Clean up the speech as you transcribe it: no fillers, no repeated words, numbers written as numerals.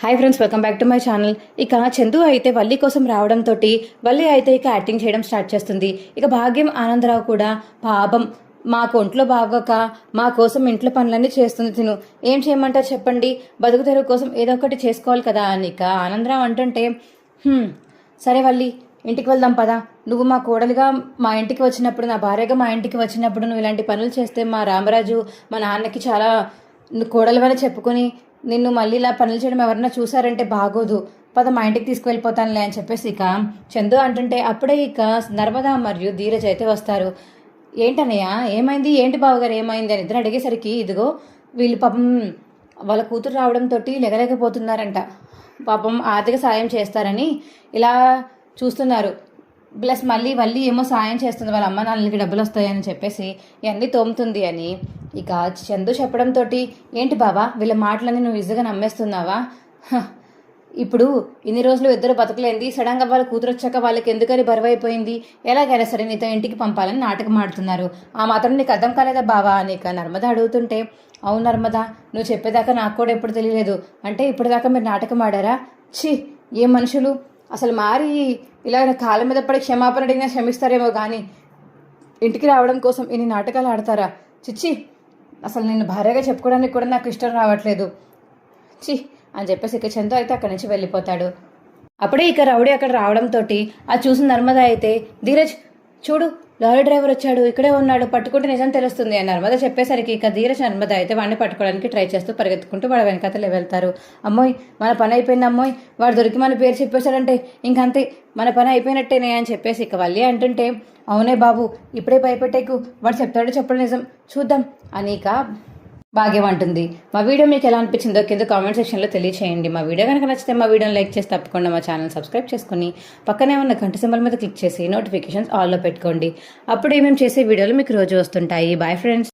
Hi friends, welcome back to my channel. ఇక చందు అయితే వల్లి కోసం రావడంతో వల్లి అయితే ఇక యాక్టింగ్ చేయడం స్టార్ట్ చేస్తుంది. ఇక భాగ్యం ఆనందరావు కూడా పాపం మాకు ఒంట్లో బాగోక మా కోసం ఇంట్లో పనులన్నీ చేస్తుంది. తిను ఏం చేయమంటారు చెప్పండి, బతుకు తెరువు కోసం ఏదో ఒకటి చేసుకోవాలి కదా అని ఇక ఆనందరావు అంటుంటే సరే వల్లి ఇంటికి వెళ్దాం పదా. నువ్వు మా కోడలిగా మా ఇంటికి వచ్చినప్పుడు, నా భార్యగా మా ఇంటికి వచ్చినప్పుడు నువ్వు ఇలాంటి పనులు చేస్తే మా రామరాజు మా నాన్నకి చాలా కోడలివని చెప్పుకొని నిన్ను మళ్ళీ ఇలా పనులు చేయడం ఎవరన్నా చూసారంటే బాగోదు, పద మా ఇంటికి తీసుకువెళ్ళిపోతానులే అని చెప్పేసి ఇక చందు అంటుంటే అప్పుడే ఇక నర్మదా మరియు ధీరజ్ అయితే వస్తారు. ఏంటన్నయ్య ఏమైంది, ఏంటి బావగారు ఏమైంది అని ఇద్దరు అడిగేసరికి ఇదిగో వీళ్ళు పాపం వాళ్ళ కూతురు రావడంతో లెగలేకపోతున్నారంట, పాపం ఆర్థిక సాయం చేస్తారని ఇలా చూస్తున్నారు. ప్లస్ మళ్ళీ ఏమో సాయం చేస్తుంది, వాళ్ళ అమ్మ నాన్నలకి డబ్బులు వస్తాయని చెప్పేసి ఇవన్నీ తోముతుంది అని ఇక చందు చెప్పడంతో ఏంటి బావా వీళ్ళ మాటలన్నీ నువ్వు ఈజీగా నమ్మేస్తున్నావా, ఇప్పుడు ఇన్ని రోజులు ఇద్దరు బతకలేంది, సడన్గా వాళ్ళ కూతురు వచ్చాక వాళ్ళకి ఎందుకని బరువైపోయింది, ఎలాగైనా సరే నీతో ఇంటికి పంపాలని నాటకం ఆడుతున్నారు, ఆ మాత్రం నీకు అర్థం కాలేదా బావా అని ఇక నర్మద అడుగుతుంటే అవును నర్మద, నువ్వు చెప్పేదాకా నాకు కూడా ఎప్పుడు తెలియలేదు, అంటే ఇప్పటిదాకా మీరు నాటకం ఆడారా, ఛీ ఏ మనుషులు అసలు మారి ఇలా కాళ్ళ మీద పడి క్షమాపణ అడిగినా క్షమిస్తారేమో కానీ ఇంటికి రావడం కోసం ఇన్ని నాటకాలు ఆడతారా, చిచ్చి అసలు నేను భార్యగా చెప్పుకోవడానికి కూడా నాకు ఇష్టం రావట్లేదు చి అని చెప్పేసి ఇక చందు అయితే అక్కడి నుంచి వెళ్ళిపోతాడు. అప్పుడే ఇక రౌడీ అక్కడ రావడంతో అది చూసిన నర్మద అయితే ధీరజ్ చూడు లారీ డ్రైవర్ వచ్చాడు, ఇక్కడే ఉన్నాడు, పట్టుకుంటే నిజం తెలుస్తుంది అని నర్మద చెప్పేసరికి ఇక ధీరజ్ నర్మద అయితే వాడిని పట్టుకోవడానికి ట్రై చేస్తూ పరిగెత్తుకుంటూ వాడు వెనకాతలే వెళ్తారు. అమ్మోయ్ మన పని అయిపోయింది, అమ్మోయ్ వాడు దొరికి మన పేరు చెప్పేశాడంటే ఇంకంతే మన పని అయిపోయినట్టేనే అని చెప్పేసి ఇక వల్లి అంటుంటే అవునే బాబు ఇప్పుడే భయపెట్టేకు, వాడు చెప్తాడో చెప్పడం నిజం చూద్దాం అని ఇక భాగ్యం అంటుంది. మా వీడియో మీకు ఎలా అనిపించిందో కింద కామెంట్ సెక్షన్లో తెలియచేయండి. మా వీడియో కనుక నచ్చితే మా వీడియోని లైక్ చేసి తప్పకుండా మా ఛానల్ సబ్స్క్రైబ్ చేసుకుని పక్కనే ఉన్న గంట సింబల్ మీద క్లిక్ చేసి నోటిఫికేషన్స్ ఆల్లో పెట్టుకోండి. అప్పుడే మేము చేసే వీడియోలు మీకు రోజు వస్తుంటాయి. Bye friends.